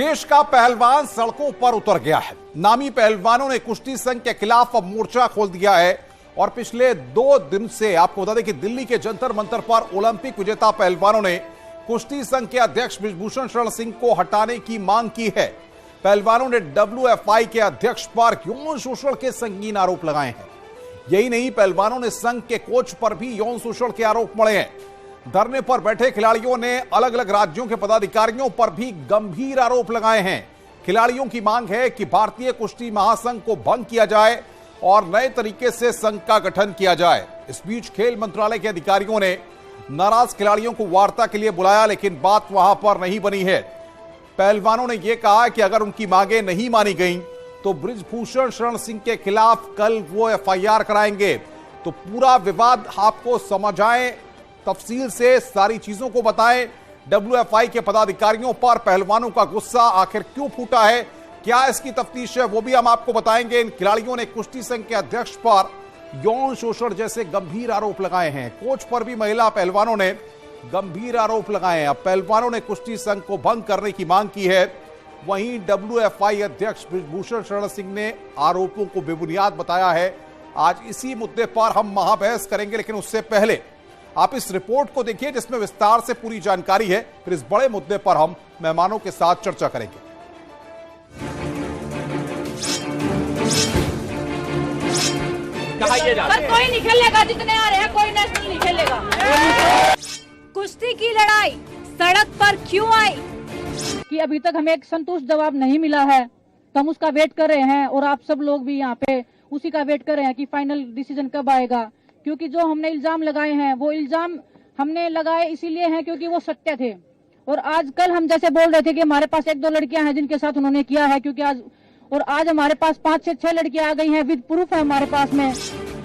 देश का पहलवान सड़कों पर उतर गया है। नामी पहलवानों ने कुश्ती संघ के खिलाफ अब मोर्चा खोल दिया है और पिछले 2 दिन से आपको बता दें कि दिल्ली के जंतर मंतर पर ओलंपिक विजेता पहलवानों ने कुश्ती संघ के अध्यक्ष बृजभूषण शरण सिंह को हटाने की मांग की है। पहलवानों ने WFI के अध्यक्ष पर यौन शोषण के संगीन आरोप लगाए हैं। यही नहीं, पहलवानों ने संघ के कोच पर भी यौन शोषण के आरोप मढ़े हैं। धरने पर बैठे खिलाड़ियों ने अलग अलग राज्यों के पदाधिकारियों पर भी गंभीर आरोप लगाए हैं। खिलाड़ियों की मांग है कि भारतीय कुश्ती महासंघ को भंग किया जाए और नए तरीके से संघ का गठन किया जाए। इस बीच खेल मंत्रालय के अधिकारियों ने नाराज खिलाड़ियों को वार्ता के लिए बुलाया, लेकिन बात वहां पर नहीं बनी है। पहलवानों ने यह कहा कि अगर उनकी मांगें नहीं मानी गई तो बृजभूषण शरण सिंह के खिलाफ कल वो FIR कराएंगे। तो पूरा विवाद आपको समझाएं, तफसील से सारी चीजों को बताएं। WFI के पदाधिकारियों पर पहलवानों का गुस्सा आखिर क्यों फूटा है, क्या इसकी तफ्तीश है, वो भी हम आपको बताएंगे। इन खिलाड़ियों ने कुश्ती संघ के अध्यक्ष पर यौन शोषण जैसे गंभीर आरोप लगाए हैं। कोच पर भी महिला पहलवानों ने गंभीर आरोप लगाए हैं। अब पहलवानों ने कुश्ती संघ को भंग करने की मांग की है। वहीं WFI अध्यक्ष बृजभूषण शरण सिंह ने आरोपों को बेबुनियाद बताया है। आज इसी मुद्दे पर हम महाबहस करेंगे, लेकिन उससे पहले आप इस रिपोर्ट को देखिए जिसमें विस्तार से पूरी जानकारी है। फिर इस बड़े मुद्दे पर हम मेहमानों के साथ चर्चा करेंगे। कोई नहीं खेलेगा, जितने आ रहे हैं कोई नेशनल नहीं खेलेगा। कुश्ती की लड़ाई सड़क पर क्यों आई कि अभी तक हमें एक संतुष्ट जवाब नहीं मिला है, तो हम उसका वेट कर रहे हैं और आप सब लोग भी यहाँ पे उसी का वेट कर रहे हैं कि फाइनल डिसीजन कब आएगा। क्योंकि जो हमने इल्जाम लगाए हैं वो इल्जाम हमने लगाए इसीलिए हैं क्योंकि वो सत्य थे। और आज कल हम जैसे बोल रहे थे कि हमारे पास 1-2 लड़कियां हैं जिनके साथ उन्होंने किया है, क्योंकि आज हमारे पास 5 से 6 लड़कियां आ गई हैं, विद प्रूफ है हमारे पास में।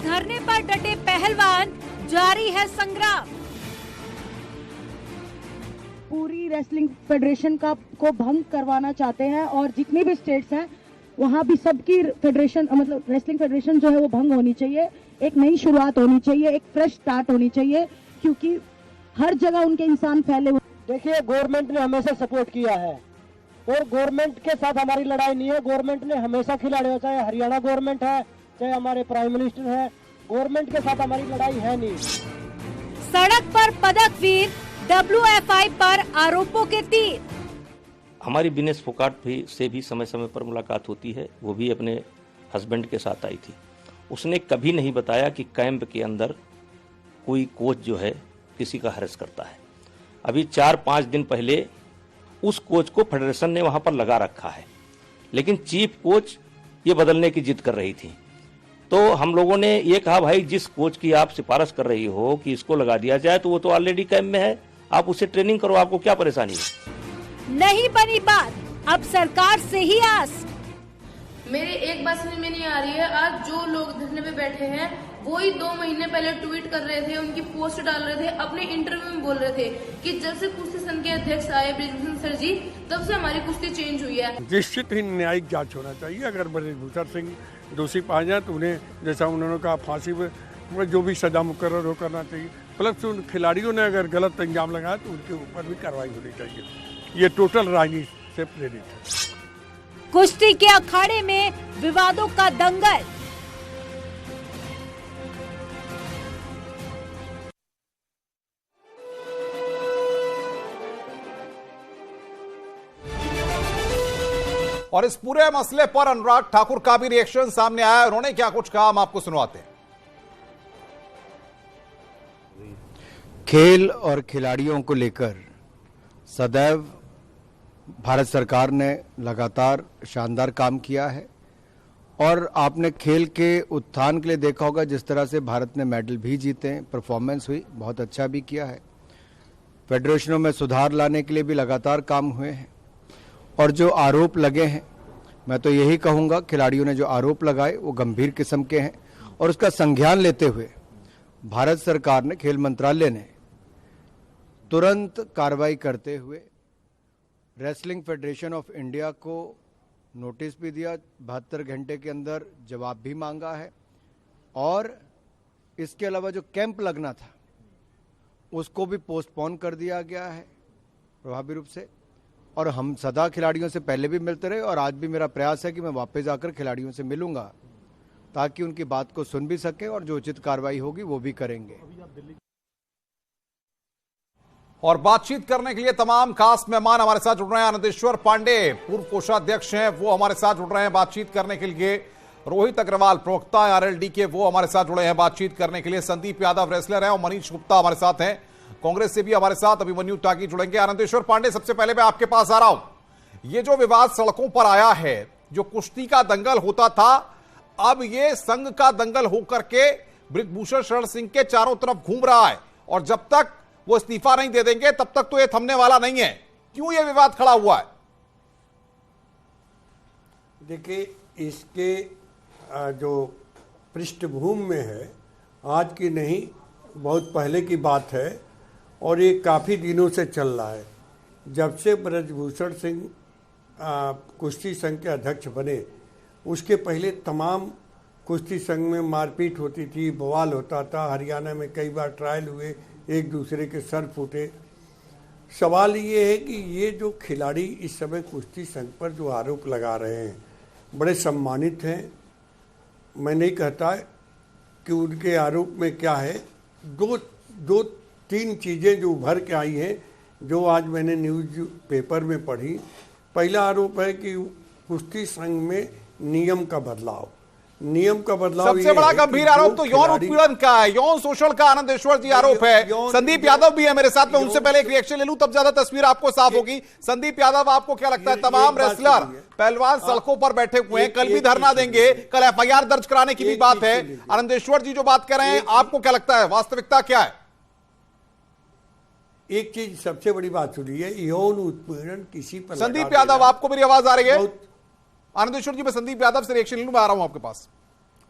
धरने पर डटे पहलवान, जारी है संग्राम। पूरी रेसलिंग फेडरेशन को भंग करवाना चाहते हैं और जितनी भी स्टेट्स हैं वहाँ भी सबकी फेडरेशन, मतलब रेसलिंग फेडरेशन जो है वो भंग होनी चाहिए। एक नई शुरुआत होनी चाहिए, एक फ्रेश स्टार्ट होनी चाहिए, क्योंकि हर जगह उनके इंसान फैले हुए। देखिए, गवर्नमेंट ने हमेशा सपोर्ट किया है और गवर्नमेंट के साथ हमारी लड़ाई नहीं है। गवर्नमेंट ने हमेशा खिलाड़ियों, चाहे हरियाणा गवर्नमेंट है चाहे हमारे प्राइम मिनिस्टर है, गवर्नमेंट के साथ हमारी लड़ाई है नहीं। सड़क पर पदक वीर, WFI पर आरोपों के तीर। हमारी विनेश फोगाट से भी समय समय पर मुलाकात होती है। वो भी अपने हस्बैंड के साथ आई थी। उसने कभी नहीं बताया कि कैंप के अंदर कोई कोच जो है किसी का हरेस करता है। अभी 4-5 दिन पहले उस कोच को फेडरेशन ने वहां पर लगा रखा है, लेकिन चीफ कोच ये बदलने की जिद कर रही थी। तो हम लोगों ने ये कहा, भाई जिस कोच की आप सिफारिश कर रही हो कि इसको लगा दिया जाए, तो वो तो ऑलरेडी कैंप में है, आप उसे ट्रेनिंग करो, आपको क्या परेशानी है। नहीं बनी बात, अब सरकार से ही आस। मेरे एक बात समझ में नहीं आ रही है। आज जो लोग धरने पे बैठे हैं वो ही 2 महीने पहले ट्वीट कर रहे थे, उनकी पोस्ट डाल रहे थे, अपने इंटरव्यू में बोल रहे थे कि जब से कुश्ती संघ के अध्यक्ष आए बृजभूषण सर जी, तब से हमारी कुश्ती चेंज हुई है। निश्चित ही न्यायिक जांच होना चाहिए। अगर बृजभूषण सिंह दोषी पाए जाए तो उन्हें, जैसा उन्होंने कहा, फांसी में जो भी सजा मुकर्रर हो करना चाहिए। प्लस उन खिलाड़ियों ने अगर गलत इल्जाम लगाया तो उनके ऊपर भी कार्रवाई होनी चाहिए। ये टोटल राजनीति से प्रेरित है। कुश्ती के अखाड़े में विवादों का दंगल। और इस पूरे मसले पर अनुराग ठाकुर का भी रिएक्शन सामने आया। उन्होंने क्या कुछ कहा, हम आपको सुनवाते हैं। खेल और खिलाड़ियों को लेकर सदैव भारत सरकार ने लगातार शानदार काम किया है और आपने खेल के उत्थान के लिए देखा होगा जिस तरह से भारत ने मेडल भी जीते हैं, परफॉर्मेंस हुई, बहुत अच्छा भी किया है। फेडरेशनों में सुधार लाने के लिए भी लगातार काम हुए हैं और जो आरोप लगे हैं, मैं तो यही कहूँगा खिलाड़ियों ने जो आरोप लगाए वो गंभीर किस्म के हैं और उसका संज्ञान लेते हुए भारत सरकार ने, खेल मंत्रालय ने तुरंत कार्रवाई करते हुए रेसलिंग फेडरेशन ऑफ इंडिया को नोटिस भी दिया, 72 घंटे के अंदर जवाब भी मांगा है और इसके अलावा जो कैंप लगना था उसको भी पोस्टपोन कर दिया गया है प्रभावी रूप से। और हम सदा खिलाड़ियों से पहले भी मिलते रहे और आज भी मेरा प्रयास है कि मैं वापस आकर खिलाड़ियों से मिलूंगा ताकि उनकी बात को सुन भी सकें और जो उचित कार्रवाई होगी वो भी करेंगे। और बातचीत करने के लिए तमाम खास मेहमान हमारे साथ जुड़ रहे हैं। आनंदेश्वर पांडे पूर्व कोषाध्यक्ष हैं, वो हमारे साथ जुड़ रहे हैं बातचीत करने के लिए। रोहित अग्रवाल प्रवक्ता आरएलडी के, वो हमारे साथ जुड़े हैं बातचीत करने के लिए। संदीप यादव रेसलर हैं और मनीष गुप्ता हमारे साथ हैं कांग्रेस से भी हमारे साथ अभिमन्यु त्यागी जुड़ेंगे। आनंदेश्वर पांडे, सबसे पहले मैं आपके पास आ रहा हूं। ये जो विवाद सड़कों पर आया है, जो कुश्ती का दंगल होता था, अब ये संघ का दंगल होकर के बृजभूषण शरण सिंह के चारों तरफ घूम रहा है और जब तक वो इस्तीफा नहीं दे देंगे तब तक तो ये थमने वाला नहीं है। क्यों ये विवाद खड़ा हुआ है? देखिए, इसके जो पृष्ठभूमि में है, आज की नहीं बहुत पहले की बात है और ये काफ़ी दिनों से चल रहा है। जब से बृजभूषण सिंह कुश्ती संघ के अध्यक्ष बने, उसके पहले तमाम कुश्ती संघ में मारपीट होती थी, बवाल होता था। हरियाणा में कई बार ट्रायल हुए, एक दूसरे के सर फूटे। सवाल ये है कि ये जो खिलाड़ी इस समय कुश्ती संघ पर जो आरोप लगा रहे हैं, बड़े सम्मानित हैं। मैं नहीं कहता कि उनके आरोप में क्या है। दो तीन चीज़ें जो उभर के आई हैं, जो आज मैंने न्यूज़ पेपर में पढ़ी। पहला आरोप है कि कुश्ती संघ में नियम का बदलाव। सबसे बड़ा गंभीर आरोप तो यौन उत्पीड़न का है, यौन शोषण का आनंदेश्वर जी आरोप है। संदीप यादव भी है मेरे साथ में, उनसे पहले एक रिएक्शन ले लूं तब ज्यादा तस्वीर आपको साफ होगी। संदीप यादव, आपको क्या लगता है, तमाम रेसलर पहलवान सड़कों पर बैठे हुए हैं, कल भी धरना देंगे, कल एफआईआर दर्ज कराने की भी बात है। आनंदेश्वर जी जो बात कर रहे हैं, आपको क्या लगता है, वास्तविकता क्या है? एक चीज सबसे बड़ी बात सुनी है, यौन उत्पीड़न किसी पर। संदीप यादव, आपको मेरी आवाज आ रही है? आनंदेश्वर जी, मैं संदीप यादव से रिएक्शन लूं, मैं आ रहा हूं आपके पास।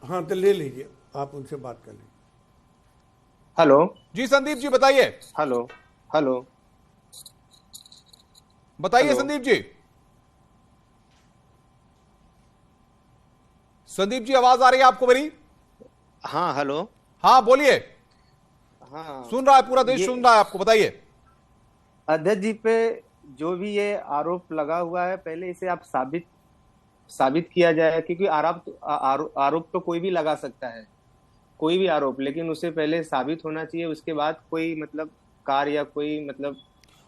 हाँ, तो ले लीजिए, आप उनसे बात कर लीजिए। हेलो जी संदीप जी बताइए। हेलो बताइए संदीप जी। संदीप जी, आवाज आ रही है आपको मेरी? हाँ, हेलो। हाँ बोलिए। हाँ, सुन रहा है, पूरा देश सुन रहा है आपको, बताइए। अध्यक्ष जी पे जो भी ये आरोप लगा हुआ है, पहले इसे आप साबित किया जाए, क्योंकि आरोप तो कोई भी लगा सकता है, कोई भी आरोप, लेकिन उसे पहले साबित होना चाहिए, उसके बाद कोई मतलब कार्य या कोई मतलब।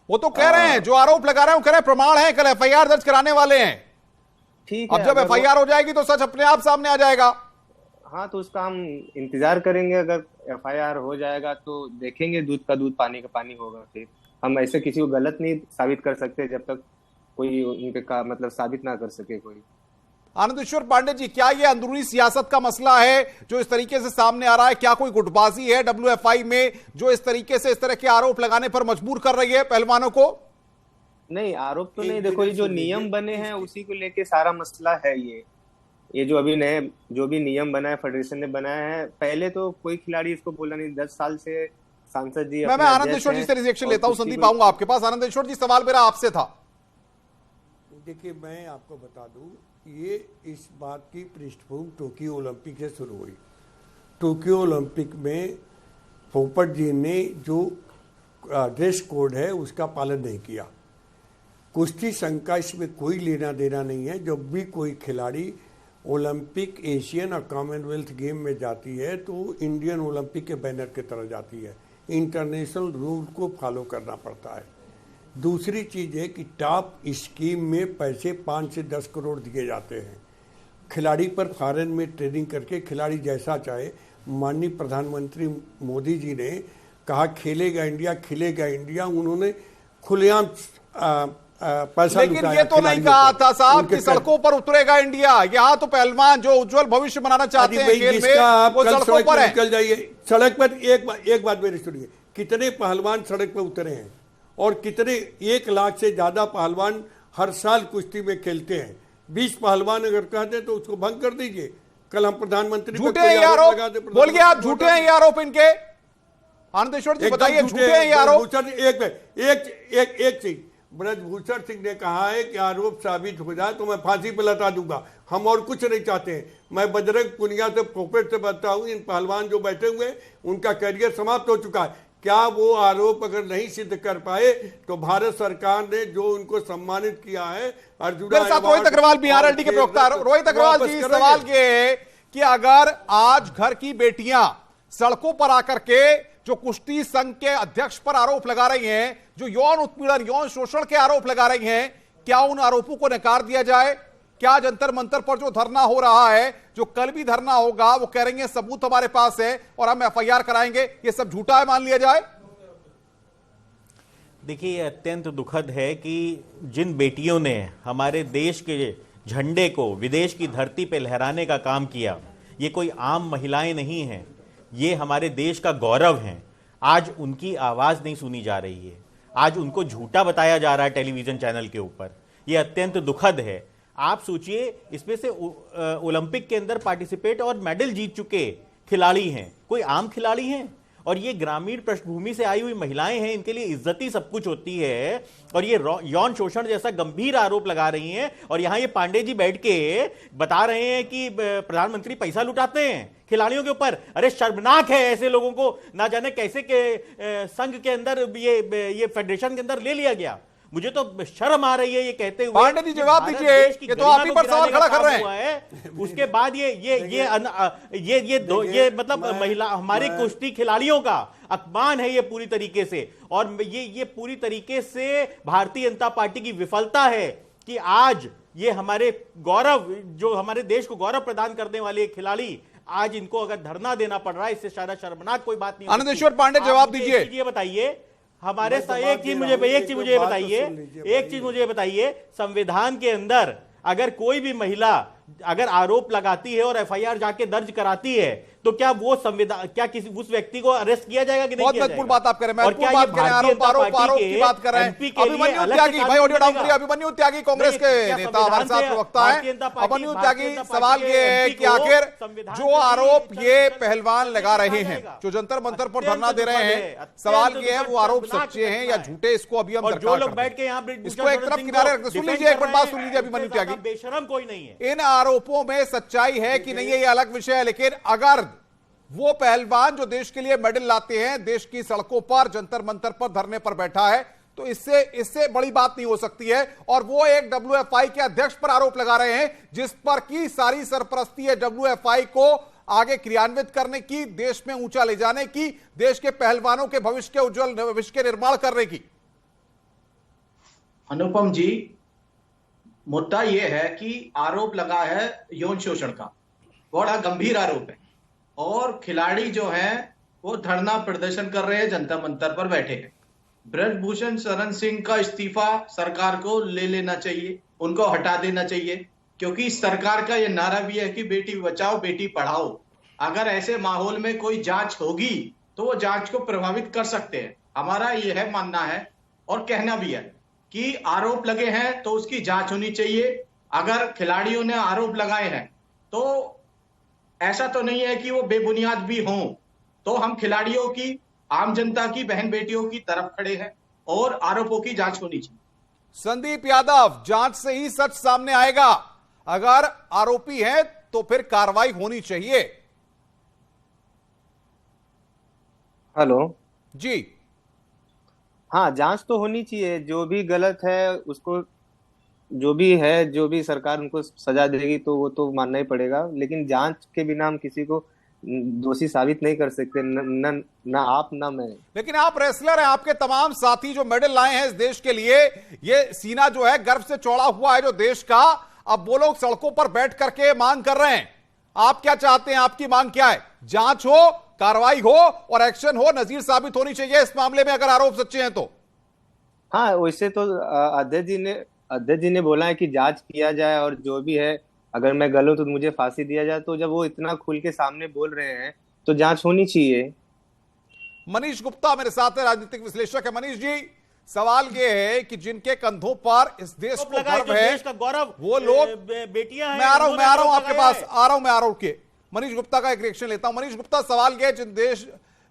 वो तो कह रहे हैं, जो आरोप लगा रहे हैं वो कह रहे हैं प्रमाण है, कल एफआईआर दर्ज कराने वाले हैं। ठीक है, अब जब एफआईआर हो जाएगी तो सच अपने आप सामने आ जाएगा। हाँ, तो उसका हम इंतजार करेंगे। अगर एफआईआर हो जाएगा तो देखेंगे, दूध का दूध पानी का पानी होगा। फिर हम ऐसे किसी को गलत नहीं साबित कर सकते जब तक कोई उनके का मतलब साबित ना कर सके कोई। आनंदेश्वर पांडे जी, क्या ये अंदरूनी सियासत का मसला है जो इस तरीके से सामने आ रहा है? क्या कोई गुटबाजी है डब्ल्यूएफआई में जो इस तरीके से इस तरह के आरोप लगाने पर मजबूर कर रही है पहलवानों को? नहीं, आरोप तो नहीं। देखो, ये जो नियम बने हैं उसी को लेके सारा मसला है। ये जो अभी नए जो भी नियम बना है, फेडरेशन ने बनाया है, पहले तो कोई खिलाड़ी इसको बोला नहीं। 10 साल से सांसद जी। मैं आनंदेश्वर जी से रिएक्शन लेता हूं। संदीप, आऊंगा आपके पास। आनंदेश्वर जी, सवाल मेरा आपसे था। देखिए, मैं आपको बता दूं, ये इस बात की पृष्ठभूमि टोक्यो ओलंपिक से शुरू हुई। टोक्यो ओलंपिक में पोपट जी ने जो ड्रेस कोड है उसका पालन नहीं किया। कुश्ती संघ का इसमें कोई लेना देना नहीं है। जब भी कोई खिलाड़ी ओलंपिक, एशियन और कॉमनवेल्थ गेम में जाती है तो इंडियन ओलंपिक के बैनर के तरह जाती है। इंटरनेशनल रूल को फॉलो करना पड़ता है। दूसरी चीज़ है कि टॉप स्कीम में पैसे 5 से 10 करोड़ दिए जाते हैं खिलाड़ी पर। फॉरेन में ट्रेनिंग करके खिलाड़ी जैसा चाहे। माननीय प्रधानमंत्री मोदी जी ने कहा खेलेगा इंडिया, खिलेगा इंडिया। उन्होंने खुलेआम पैसा, लेकिन ये तो नहीं कहा था साहब कि सड़कों पर उतरेगा इंडिया। यहाँ तो पहलवान जो उज्जवल भविष्य बनाना चाहते हैं खेल में, वो सड़कों पर है। निकल जाइए सड़क पर। एक बात मेरी सुनिए, कितने पहलवान सड़क पर उतरे हैं और कितने 1 लाख से ज्यादा पहलवान हर साल कुश्ती में खेलते हैं। 20 पहलवान अगर कहते हैं तो उसको भंग कर दीजिए। कल हम प्रधानमंत्री झूठे हैं ये आरोप, बोलिए आप, झूठे हैं ये आरोप इनके? आनंदेश्वर जी बताइए, झूठे हैं ये आरोप? एक चीज, बृजभूषण सिंह ने कहा है कि आरोप साबित हो जाए तो मैं फांसी पर लटा दूंगा। हम और कुछ नहीं चाहते हैं। मैं बजरंग पुनिया से पोपट से बताता हूं, इन पहलवान जो बैठे हुए उनका करियर समाप्त हो चुका है। क्या वो आरोप अगर नहीं सिद्ध कर पाए तो भारत सरकार ने जो उनको सम्मानित किया है अर्जुन रोहित अग्रवाल बीआरएलडी के प्रवक्ता रोहित अग्रवाल जी, सवाल ये है कि अगर आज घर की बेटियां सड़कों पर आकर के जो कुश्ती संघ के अध्यक्ष पर आरोप लगा रही हैं, जो यौन उत्पीड़न यौन शोषण के आरोप लगा रही हैं, क्या उन आरोपों को नकार दिया जाए? क्या जंतर मंतर पर जो धरना हो रहा है, जो कल भी धरना होगा, वो कह रही हैं सबूत हमारे पास है और हम एफआईआर कराएंगे, ये सब झूठा है मान लिया जाए? देखिए, ये अत्यंत दुखद है कि जिन बेटियों ने हमारे देश के झंडे को विदेश की धरती पर लहराने का काम किया, ये कोई आम महिलाएं नहीं हैं, ये हमारे देश का गौरव हैं। आज उनकी आवाज नहीं सुनी जा रही है, आज उनको झूठा बताया जा रहा है टेलीविजन चैनल के ऊपर। ये अत्यंत दुखद है। आप सोचिए, इसमें से ओलंपिक के अंदर पार्टिसिपेट और मेडल जीत चुके खिलाड़ी हैं, कोई आम खिलाड़ी हैं, और ये ग्रामीण पृष्ठभूमि से आई हुई महिलाएं हैं, इनके लिए इज्जती सब कुछ होती है, और ये यौन शोषण जैसा गंभीर आरोप लगा रही हैं। और यहां ये पांडे जी बैठ के बता रहे हैं कि प्रधानमंत्री पैसा लुटाते हैं खिलाड़ियों के ऊपर। अरे शर्मनाक है, ऐसे लोगों को ना जाने कैसे के संघ के अंदर ये फेडरेशन के अंदर ले लिया गया। मुझे तो शर्म आ रही है ये कहते हुए। पांडे जी जवाब दीजिए, ये तो आप ही पर सवाल खड़ा कर रहे हैं। उसके बाद ये मतलब महिला हमारे कुश्ती खिलाड़ियों का अपमान है ये पूरी तरीके से, और ये पूरी तरीके से भारतीय जनता पार्टी की विफलता है कि आज ये हमारे गौरव, जो हमारे देश को गौरव प्रदान करने वाले खिलाड़ी, आज इनको अगर धरना देना पड़ रहा है, इससे शायद शर्मनाक कोई बात नहीं। आनंदेश्वर पांडे जवाब दीजिए। ये बताइए हमारे एक चीज मुझे बताइए, संविधान के अंदर अगर कोई भी महिला अगर आरोप लगाती है और एफआईआर जाके दर्ज कराती है, तो क्या वो संविधान, क्या किसी उस व्यक्ति को अरेस्ट किया जाएगा कि नहीं किया जाएगा? बात आप कर रहे हैं, और क्या बात कर रहे हैं, आरोप की बात कर रहे हैं। अभिमन्यु त्यागी, भाई ऑडियो डाउन करिए। अभिमन्यु त्यागी कांग्रेस के नेता हमारे साथ प्रवक्ता है। अभिमन्यु त्यागी, सवाल ये है कि आखिर जो आरोप ये पहलवान लगा रहे हैं, जो जंतर मंतर पर धरना दे रहे हैं, सवाल ये है वो आरोप सच्चे हैं या झूठे, इसको अभी हम जो लोग बैठ के यहाँ इसको एक तरफ किनारे रखते। सुन लीजिए, एक बात सुन लीजिए अभिमन्यु त्यागी। बेशरम कोई नहीं है। इन आरोपों में सच्चाई है कि नहीं है ये अलग विषय है, लेकिन अगर वो पहलवान जो देश के लिए मेडल लाते हैं, देश की सड़कों पर जंतर मंतर पर धरने पर बैठा है, तो इससे बड़ी बात नहीं हो सकती है। और वो एक डब्ल्यूएफआई के अध्यक्ष पर आरोप लगा रहे हैं, जिस पर की सारी सरपरस्ती है डब्ल्यूएफआई को आगे क्रियान्वित करने की, देश में ऊंचा ले जाने की, देश के पहलवानों के भविष्य के उज्जवल भविष्य के निर्माण करने की। अनुपम जी, मुद्दा यह है कि आरोप लगा है यौन शोषण का, बड़ा गंभीर आरोप है, और खिलाड़ी जो हैं वो धरना प्रदर्शन कर रहे हैं, जंतर मंतर पर बैठे हैं। ब्रजभूषण शरण सिंह का इस्तीफा सरकार को ले लेना चाहिए, उनको हटा देना चाहिए, क्योंकि सरकार का ये नारा भी है कि बेटी बचाओ बेटी पढ़ाओ। अगर ऐसे माहौल में कोई जांच होगी तो वो जांच को प्रभावित कर सकते हैं। हमारा ये है मानना है और कहना भी है कि आरोप लगे हैं तो उसकी जांच होनी चाहिए। अगर खिलाड़ियों ने आरोप लगाए हैं तो ऐसा तो नहीं है कि वो बेबुनियाद भी हों, तो हम खिलाड़ियों की, आम जनता की, बहन बेटियों की तरफ खड़े हैं और आरोपों की जांच होनी चाहिए। संदीप यादव, जांच से ही सच सामने आएगा। अगर आरोपी हैं तो फिर कार्रवाई होनी चाहिए। हेलो जी। हाँ, जांच तो होनी चाहिए। जो भी गलत है उसको, जो भी सरकार उनको सजा देगी तो वो तो मानना ही पड़ेगा, लेकिन जांच के बिना हम किसी को दोषी साबित नहीं कर सकते, ना आप ना मैं। लेकिन आप रेसलर हैं, आपके तमाम साथी जो मेडल लाए हैं इस देश के लिए, ये सीना जो है गर्व से चौड़ा हुआ है जो देश का। अब वो लोग सड़कों पर बैठ करके मांग कर रहे हैं, आप क्या चाहते हैं? आपकी मांग क्या है? जांच हो, कार्रवाई हो और एक्शन हो, नजीर साबित होनी चाहिए इस मामले में अगर आरोप सच्चे हैं तो। हाँ, वैसे तो अध्यक्ष जी ने बोला है कि जांच किया जाए, और जो भी है अगर मैं गलत तो मुझे फांसी दिया जाए। तो जब वो इतना खुल के सामने बोल रहे हैं तो जांच होनी चाहिए। मनीष गुप्ता मेरे साथ है, राजनीतिक विश्लेषक है। मनीष जी, सवाल ये है कि जिनके कंधों पर इस देश को गर्व है, देश का गौरव, वो लोग बेटियां हैं। मैं आ रहा हूं आपके पास, आ रहा हूं के मनीष गुप्ता का एक रिएक्शन लेता हूं। मनीष गुप्ता, सवाल ये, जिन देश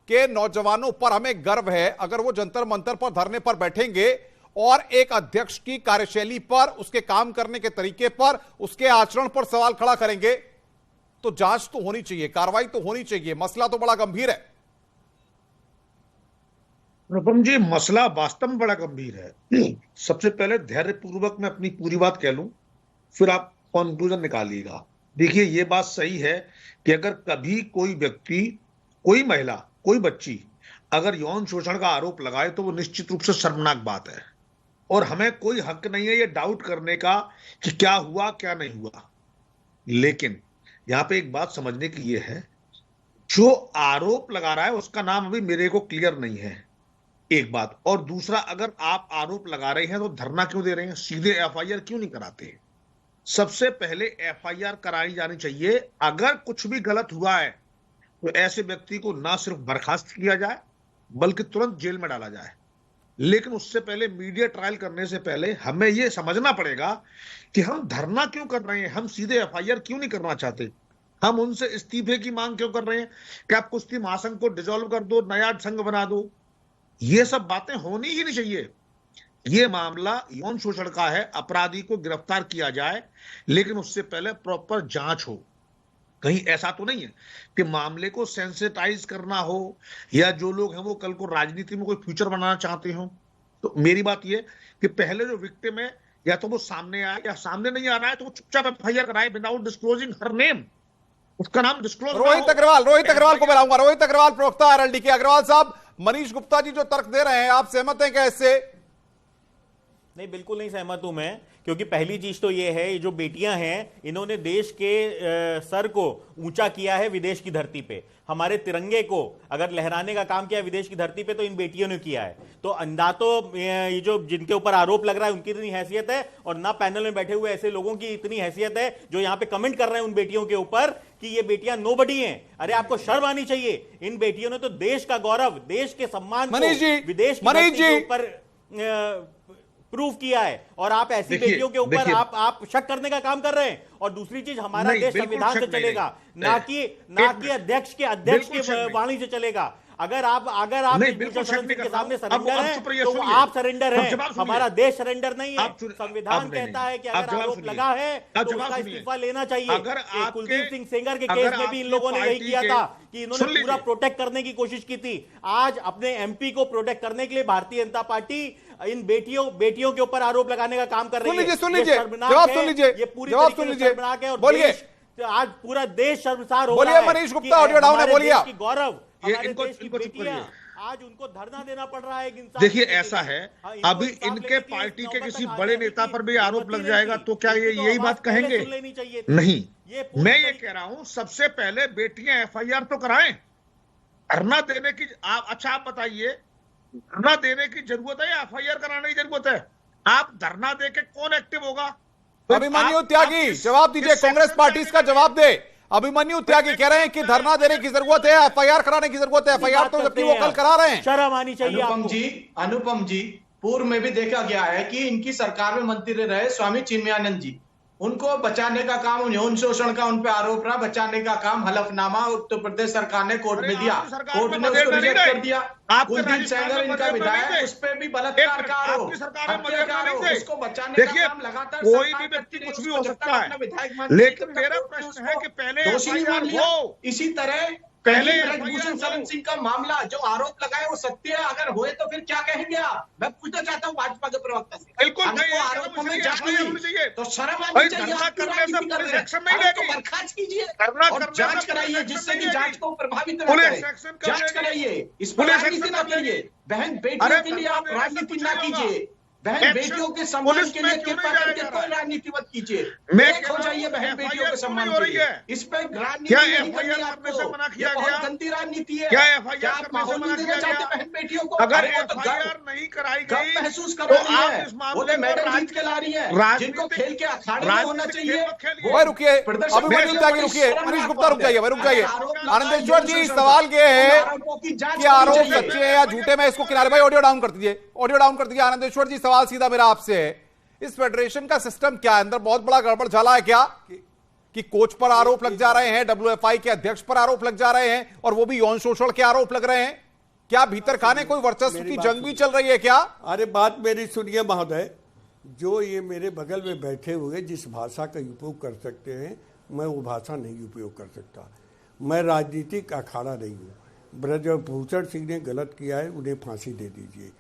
के नौजवानों पर हमें गर्व है, अगर वो जंतर मंतर पर धरने पर बैठेंगे और एक अध्यक्ष की कार्यशैली पर, उसके काम करने के तरीके पर, उसके आचरण पर सवाल खड़ा करेंगे, तो जांच तो होनी चाहिए, कार्रवाई तो होनी चाहिए। मसला तो बड़ा गंभीर है। अनुपम जी, मसला वास्तव में बड़ा गंभीर है। सबसे पहले धैर्य पूर्वक मैं अपनी पूरी बात कह लूं, फिर आप कंक्लूजन निकालिएगा। देखिए, ये बात सही है कि अगर कभी कोई व्यक्ति, कोई महिला, कोई बच्ची अगर यौन शोषण का आरोप लगाए तो वो निश्चित रूप से शर्मनाक बात है, और हमें कोई हक नहीं है ये डाउट करने का कि क्या हुआ क्या नहीं हुआ। लेकिन यहां पे एक बात समझने की ये है, जो आरोप लगा रहा है उसका नाम अभी मेरे को क्लियर नहीं है, एक बात। और दूसरा, अगर आप आरोप लगा रहे हैं तो धरना क्यों दे रहे हैं, सीधे एफआईआर क्यों नहीं कराते? सबसे पहले एफआईआर कराई जानी चाहिए। अगर कुछ भी गलत हुआ है तो ऐसे व्यक्ति को ना सिर्फ बर्खास्त किया जाए बल्कि तुरंत जेल में डाला जाए। लेकिन उससे पहले, मीडिया ट्रायल करने से पहले हमें यह समझना पड़ेगा कि हम धरना क्यों कर रहे हैं, हम सीधे एफआईआर क्यों नहीं करना चाहते, हम उनसे इस्तीफे की मांग क्यों कर रहे हैं कि आप कुश्ती महासंघ को डिसॉल्व कर दो, नया संघ बना दो। ये सब बातें होनी ही नहीं चाहिए। ये मामला यौन शोषण का है, अपराधी को गिरफ्तार किया जाए, लेकिन उससे पहले प्रॉपर जांच हो। कहीं ऐसा तो नहीं है कि मामले को सेंसिटाइज करना हो, या जो लोग हैं वो कल को राजनीति में कोई फ्यूचर बनाना चाहते हो। तो मेरी बात ये कि पहले जो विक्टिम है, या तो वो सामने आए, या सामने नहीं आ रहा है तो वो चुपचाप एफआईआर कराए विदाउट डिस्क्लोजिंग हर नेम, उसका नाम डिस्क्लोज। रोहित अग्रवाल को मिलाऊंगा। रोहित अग्रवाल, प्रवक्ता आरएलडी के। अग्रवाल साहब, मनीष गुप्ता जी जो तर्क दे रहे हैं, आप सहमत हैं क्या इससे? नहीं, बिल्कुल नहीं सहमत हूं मैं, क्योंकि पहली चीज तो ये है, ये जो बेटियां हैं इन्होंने देश के सर को ऊंचा किया है विदेश की धरती पे। हमारे तिरंगे को अगर लहराने का काम किया विदेश की धरती पे तो इन बेटियों ने किया है। तो ना तो ये जो जिनके ऊपर आरोप लग रहा है उनकी इतनी हैसियत है, और ना पैनल में बैठे हुए ऐसे लोगों की इतनी हैसियत है जो यहाँ पे कमेंट कर रहे हैं उन बेटियों के ऊपर कि ये बेटियां नोबडी हैं। अरे आपको शर्म आनी चाहिए। इन बेटियों ने तो देश का गौरव, देश के सम्मान को विदेश की धरती के ऊपर प्रूव किया है, और आप ऐसी बेटियों के ऊपर आप शक करने का काम कर रहे हैं। और दूसरी चीज, हमारा देश संविधान से चलेगा, ना कि अध्यक्ष के वाणी से चलेगा। अगर आप के सामने सरेंडर है तो वो आप सरेंडर है, हमारा देश सरेंडर नहीं है। संविधान कहता है कि अगर आरोप लगा है तो उसका इस्तीफा लेना चाहिए। कुलदीप सिंह सेंगर के केस में भी इन लोगों ने यही किया था कि इन्होंने पूरा प्रोटेक्ट करने की कोशिश की थी। आज अपने एमपी को प्रोटेक्ट करने के लिए भारतीय जनता पार्टी इन बेटियों के ऊपर आरोप लगाने का काम कर रही है। सुन लीजिए, जवाब सुन लीजिए, ये पूरी तरीके से शर्मनाक है। और बोलिए, आज पूरा देश शर्मसार हो रहा है। बोलिए मनीष गुप्ता, ऑडियो डाउन है, बोलिए। गौरव, हमारे देश की बेटियां, आज उनको धरना देना पड़ रहा है। देखिए, ऐसा है, अभी इनके पार्टी के किसी बड़े नेता पर भी आरोप लग जाएगा तो क्या ये यही बात कहेंगे? नहीं, मैं ये कह रहा हूं, सबसे पहले बेटियां एफआईआर तो कराएं। धरना देने की अच्छा आप बताइए, धरना देने की जरूरत है या एफआईआर कराने की जरूरत है? आप धरना दे के कौन एक्टिव होगा? अभिमन्यु त्यागी जवाब दीजिए, कांग्रेस पार्टी इसका जवाब दे। अभिमन्यु त्यागी कह रहे हैं कि धरना देने की जरूरत है, एफआईआर कराने की जरूरत है। एफआईआर तो जबकि वो कल करा रहे हैं। शर्म आनी चाहिए। अनुपम जी, पूर्व में भी देखा गया है कि इनकी सरकार में मंत्री रहे स्वामी चिन्मयानंद जी, उनको बचाने का काम, यौन शोषण का उन पे आरोप रहा, बचाने का काम हलफनामा उत्तर प्रदेश सरकार ने कोर्ट में दिया, कोर्ट ने उसको रिजेक्ट कर दिया। कुलदीप सेंगर इनका विधायक, उस पे भी बलात्कार का आरोप, हत्या का आरोप, उसको बचाने का काम लगातार कोई भी व्यक्ति कुछ भी हो सकता है, लेकिन मेरा प्रश्न है कि पहले दोषी मान लिया। इसी तरह पहले ब्रजभूषण शरण सिंह का मामला, जो आरोप लगाए वो सत्य है, अगर हुए तो फिर क्या कहेंगे आप? मैं पूछना चाहता हूँ भाजपा के प्रवक्ता से। बिल्कुल, आरोपों में जांच नहीं होनी चाहिए तो शर्म आनी चाहिए। बर्खास्त कीजिए और जांच कराइए, जिससे कि जांच को प्रभावित न करे। जांच कराइए, इस पर राजनीति न करिए। बहन बेटियों के लिए आप राजनीति न कीजिए। बहन बेटियों के सम्मान के लिए कृपा करके कोई राजनीति मत कीजिए। एक हो जाइए बहन बेटियों के सम्मान के लिए। इस पे राजनीति नहीं करनी आपको, ये बहुत गंदी राजनीति है। क्या आप माहौल नहीं देना चाहते बहन बेटियों को? अगर एफआईआर नहीं कराई गई महसूस कर रही है, वो तो मेडल जीत के ला रही है, जिनको खेल के अखाड़े में होना चाहिए। रुकिए, अभिमन्यु त्यागी रुकिए, मनीष गुप्ता रुक जाइए। आनंदेश्वर जी, सवाल ये है कि आरोप सच्चे हैं या झूठे? में इसको किनारे, भाई ऑडियो डाउन कर दीजिए। आनंदेश्वर जी, सवाल सीधा मेरा आपसे है, इस फेडरेशन का सिस्टम क्या है? अंदर बहुत बड़ा गड़बड़ झाला है क्या कि कोच पर आरोप लग जा रहे हैं, डब्ल्यूएफआई के अध्यक्ष पर आरोप लग जा रहे हैं, और वो भी यौन शोषण के आरोप लग रहे हैं? क्या भीतर खाने कोई वर्चस्व की जंग भी चल रही है क्या? अरे बात मेरी सुनिए महोदय, जो ये मेरे बगल में बैठे हुए जिस भाषा का उपयोग कर सकते हैं, मैं वो भाषा नहीं उपयोग कर सकता। मैं राजनीतिक अखाड़ा नहीं हूँ। ब्रजभूषण सिंह ने गलत किया है, उन्हें फांसी दे दीजिए,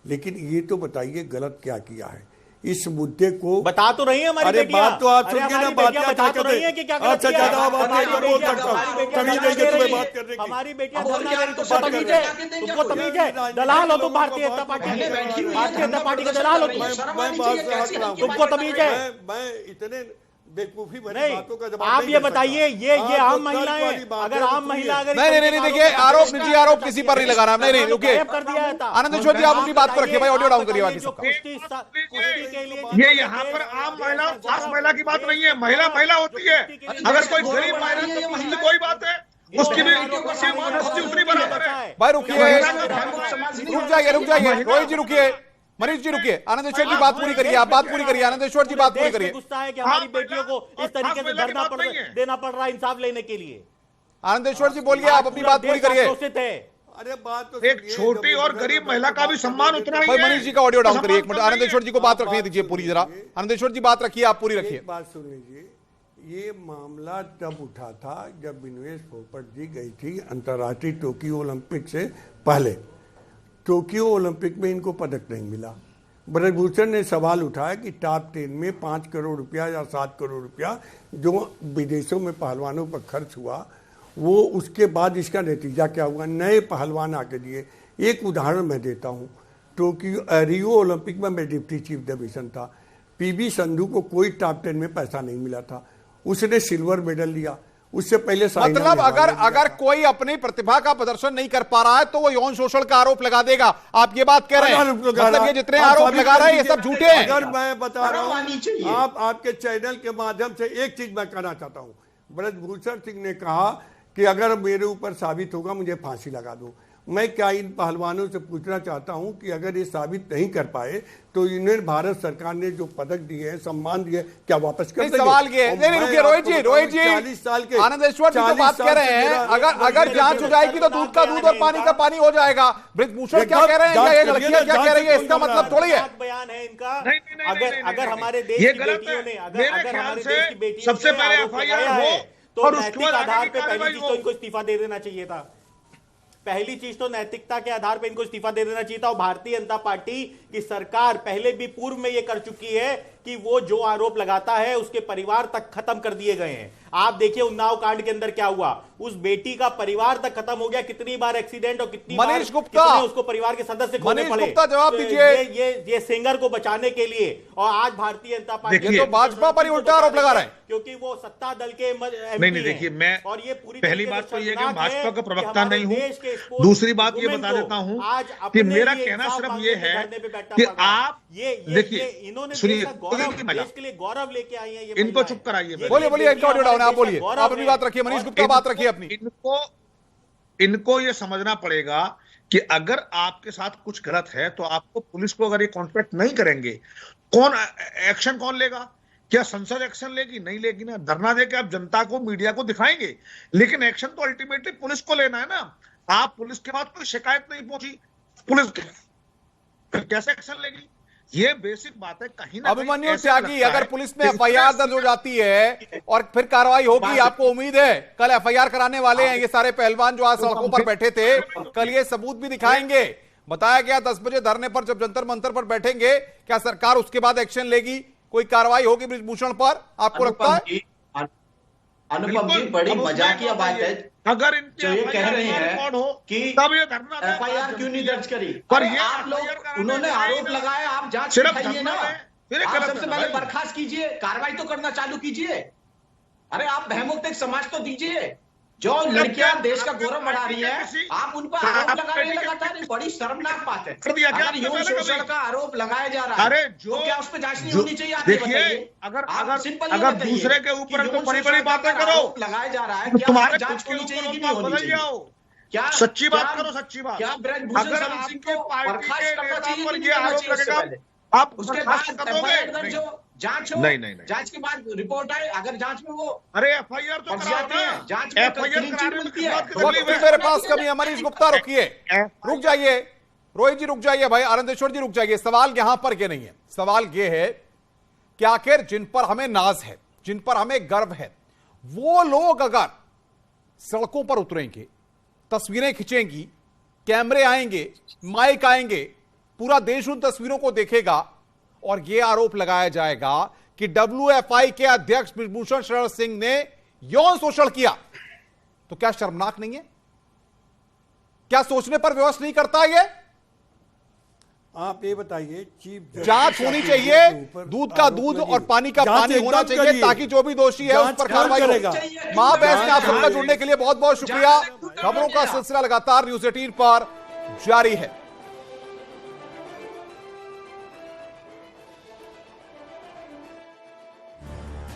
लेकिन ये तो बताइए गलत क्या किया है। इस मुद्दे को बता तो रही है हमारी बेटियां। बात तो आप सुनिए ना, बात बता तो रही है कि क्या गलत किया है। बोल सकता हूं, तमीज देंगे तुम्हें बात करने की। हमारी बेटियां धरना दे रही, तुमको तमीज है? तुमको तमीज है? दलाल हो तुम भारतीय जनता पार्टी के, भारतीय जनता पार्टी के दलाल हो तुम, तुमको तमीज है? मैं इतने बेवकूफी भरी नहीं, बातों का जवाब आप नहीं ये दे सकता। बताइए, ये आम महिलाएं, अगर आम महिला अगर नहीं, देखिए आरोप निजी आरोप किसी पर नहीं लगाना। नहीं, रुकिए, कर दिया था। आनंदेश्वर जी आप अपनी बात को रखिए भाई, ऑडियो डाउन करिए बाकी सबका। ये यहाँ पर आम महिला खास महिला की बात नहीं है, महिला महिला होती है। अगर कोई गरीब महिला है तो उसकी कोई बात है, उसकी भी उतनी बराबर है। भाई रुकिए, रुक जाइए रोहित जी, रुकिए, मनीष जी रुकिए, आनंदेश्वर जी बात पूरी करिए, आप बात पूरी करिए, आनंदेश्वर जी बात पूरी करिए। गुस्सा है कि हमारी बेटियों को इस तरीके से धरना देना पड़ रहा है इंसाफ लेने के लिए। आनंदेश्वर जी बोलिए, आप अपनी बात पूरी करिए। अरे बात तो एक छोटी और गरीब महिला का भी सम्मान उतना ही है। भाई मनीष जी का ऑडियो डाउन करिए एक मिनट, आनंदेश्वर जी को बात रखने दीजिए पूरी, जरा आनंदेश्वर जी बात रखिए, आप पूरी रखिए। बात सुन लीजिए, ये मामला तब उठा था जब विनोद फोगाट जी गई थी अंतर्राष्ट्रीय टोक्यो ओलंपिक से पहले। टोक्यो ओलंपिक में इनको पदक नहीं मिला। ब्रजभूषण ने सवाल उठाया कि टॉप 10 में 5 करोड़ रुपया या 7 करोड़ रुपया जो विदेशों में पहलवानों पर खर्च हुआ, वो उसके बाद इसका नतीजा क्या हुआ, नए पहलवान आके दिए। एक उदाहरण मैं देता हूँ, रियो ओलंपिक में मैं डिप्टी चीफ डिवीजन था, पीवी संधू को कोई टॉप 10 में पैसा नहीं मिला था, उसने सिल्वर मेडल लिया। उससे पहले मतलब अगर कोई अपनी प्रतिभा का प्रदर्शन नहीं कर पा रहा है तो वो यौन शोषण का आरोप लगा देगा, आप ये बात कह रहे हैं? मतलब ये जितने आरोप लगा रहे हैं ये सब झूठे हैं। अगर मैं बता रहा हूं, आप आपके चैनल के माध्यम से एक चीज मैं कहना चाहता हूं, ब्रजभूषण सिंह ने कहा कि अगर मेरे ऊपर साबित होगा मुझे फांसी लगा दो। मैं क्या इन पहलवानों से पूछना चाहता हूं कि अगर ये साबित नहीं कर पाए तो इन्हें भारत सरकार ने जो पदक दिए हैं, सम्मान दिए, क्या वापस कर देंगे? सवाल ये नहीं, रुकिए रोहित जी 40 साल के आनंदेश्वर जी तो बात कह रहे हैं, अगर जांच हो जाएगी तो दूध का दूध और पानी का पानी हो जाएगा। ब्रजभूषण क्या कह रहे हैं, ये लड़कियां क्या कह रही है, इसका मतलब थोड़ी है। बयान है इनका। अगर हमारे देश की बेटियों ने, अगर हमारे देश की बेटियों सबसे पहले एफआईआर हो तो नैतिक आधार पे पहली चीज तो इनको इस्तीफा दे देना चाहिए था। पहली चीज तो नैतिकता के आधार पर इनको इस्तीफा दे देना चाहिए था। और भारतीय जनता पार्टी की सरकार पहले भी पूर्व में यह कर चुकी है कि वो जो आरोप लगाता है उसके परिवार तक खत्म कर दिए गए हैं। आप देखिए उन्नाव कांड के अंदर क्या हुआ, उस बेटी का परिवार तक खत्म हो गया। कितनी बार एक्सीडेंट और कितनी बार उसको परिवार के सदस्य खोने पड़े। जवाब दीजिए। ये सिंगर को बचाने के लिए। और आज भारतीय जनता पार्टी तो भाजपा पर ही उल्टा आरोप लगा रहे हैं क्योंकि वो सत्ता दल के नहीं, देखिए मैं और ये पूरी पहली बात तो ये कि भाजपा का प्रवक्ता नहीं हूं। दूसरी बात ये बता देता हूं कि मेरा कहना सिर्फ ये है कि आप देखिए, इन्होंने सुनिए, देश के लिए गौरव लेके आई है। इनको चुप कराइए। बोलिए इनका ऑडियो डाउन है, आप बोलिए, आप अपनी बात रखिए, मनीष गुप्ता बात रखिए अपनी। इनको ये समझना पड़ेगा कि अगर आपके साथ कुछ गलत है तो आपको पुलिस को अगर ये कॉन्ट्रैक्ट नहीं करेंगे, कौन एक्शन कौन लेगा? क्या संसद एक्शन लेगी? नहीं लेगी ना। धरना देके आप जनता को, मीडिया को दिखाएंगे, लेकिन एक्शन तो अल्टीमेटली पुलिस को लेना है ना। आप पुलिस के बाद कोई शिकायत नहीं पहुंची, पुलिस कैसे एक्शन लेगी? ये बेसिक बात है। कहीं ना अभिमन्यु त्यागी, अगर पुलिस में एफआईआर दर्ज हो जाती है और फिर कार्रवाई होगी, आपको उम्मीद है? कल एफआईआर कराने वाले हैं ये सारे पहलवान जो आज सड़कों पर बैठे थे, कल ये सबूत भी दिखाएंगे। बताया गया 10 बजे धरने पर जब जंतर मंतर पर बैठेंगे, क्या सरकार उसके बाद एक्शन लेगी? कोई कार्रवाई होगी ब्रजभूषण पर, आपको लगता है? अनुपम जी, बड़ी मजाकिया बात है। अगर जो ये कह रहे हैं कि तब ये धरना एफआईआर क्यों नहीं दर्ज करी, पर ये आप लोग, उन्होंने आरोप लगाया, आप जांच दिखाइए ना। आप सबसे पहले बर्खास्त कीजिए, कार्रवाई तो करना चालू कीजिए। अरे आप बहमुक्त समाज तो दीजिए। जो लड़कियां देश का गौरव बढ़ा रही है, आप उन पर आरोप लगा रहे हैं लगातार। बड़ी शर्मनाक बात है। अगर यौन शोषण का आरोप लगाया जा रहा है, अरे तो क्या उस पर जांच नहीं होनी चाहिए? देखिए, अगर दूसरे के ऊपर तो बड़ी बड़ी बातें करो, लगाया जा रहा है, तुम्हारे जांच होनी चाहिए कि नहीं होनी चाहिए? क्या सच्ची बात करो, सच्ची बात। क्या ब्रजभूषण सिंह को बर्खास्त करना चाहिए कि नहीं करना चाहिए? आप उसके बाद एफआईआर दर्ज हो, जांच हो, नहीं। जांच के बाद रिपोर्ट आए, अगर जांच में वो अरे एफआईआर तो जाती है, जांच में क्लीन चिट मिलती है। मेरे पास कभी है। मनीष गुप्ता रुकिए, रुक जाइए, रोहित जी रुक जाइए, भाई आनंदेश्वर जी रुक जाइए। सवाल यहां पर के नहीं है, सवाल ये है कि आखिर जिन पर हमें नाज है, जिन पर हमें गर्व है, वो लोग अगर सड़कों पर उतरेंगे तस्वीरें खींचेंगी, कैमरे आएंगे, माइक आएंगे, पूरा देश उन तस्वीरों को देखेगा और यह आरोप लगाया जाएगा कि WFI के अध्यक्ष ब्रिजभूषण शरण सिंह ने यौन शोषण किया। तो क्या शर्मनाक नहीं है? क्या सोचने पर विवश नहीं करता ये? आप ये बताइए, चीफ जांच होनी चाहिए, दूध का दूध और पानी का पानी होना चाहिए, ताकि जो भी दोषी है उस पर कार्रवाई हो। मां बहस में आप सबका जुड़ने के लिए बहुत बहुत शुक्रिया। खबरों का सिलसिला लगातार न्यूज़ 18 पर जारी है।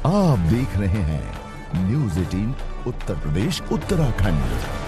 आप देख रहे हैं न्यूज़ 18 उत्तर प्रदेश उत्तराखंड।